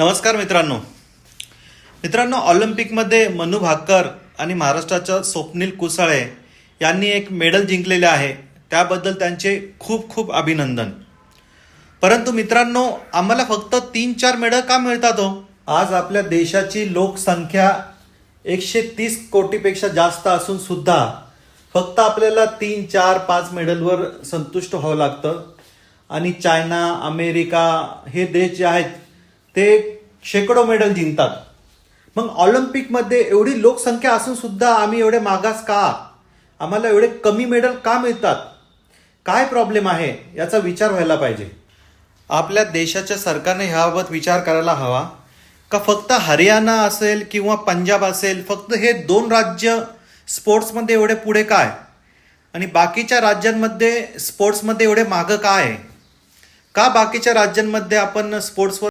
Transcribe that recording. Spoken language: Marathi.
नमस्कार मित्रांनो, ऑलिम्पिकमध्ये मनू भाकर आणि महाराष्ट्राच्या स्वप्नील कुसाळे यांनी एक मेडल जिंकलेले आहे. त्याबद्दल त्यांचे खूप खूप अभिनंदन. परंतु मित्रांनो, आम्हाला फक्त 3-4 मेडल का मिळतात हो? आज आपल्या देशाची लोकसंख्या 130 कोटीपेक्षा जास्त असून सुद्धा फक्त आपल्याला 3-4-5 मेडलवर संतुष्ट व्हावं लागतं. आणि चायना, अमेरिका हे देश जे आहेत ते शेकडो मेडल जिंकतात. मग ऑलिम्पिकमध्ये एवढी लोकसंख्या असून सुद्धा आम्ही एवढे मागास का? आम्हाला एवढे कमी मेडल का मिळतात? काय प्रॉब्लेम आहे याचा विचार व्हायला पाहिजे. आपल्या देशाच्या सरकारने ह्याबाबत विचार करायला हवा का फक्त हरियाणा असेल किंवा पंजाब असेल, फक्त हे 2 राज्य स्पोर्ट्समध्ये एवढे पुढे काय आणि बाकीच्या राज्यांमध्ये स्पोर्ट्समध्ये एवढे मागं काय? का बाकीच्या राज्यांमध्ये आपण स्पोर्ट्सवर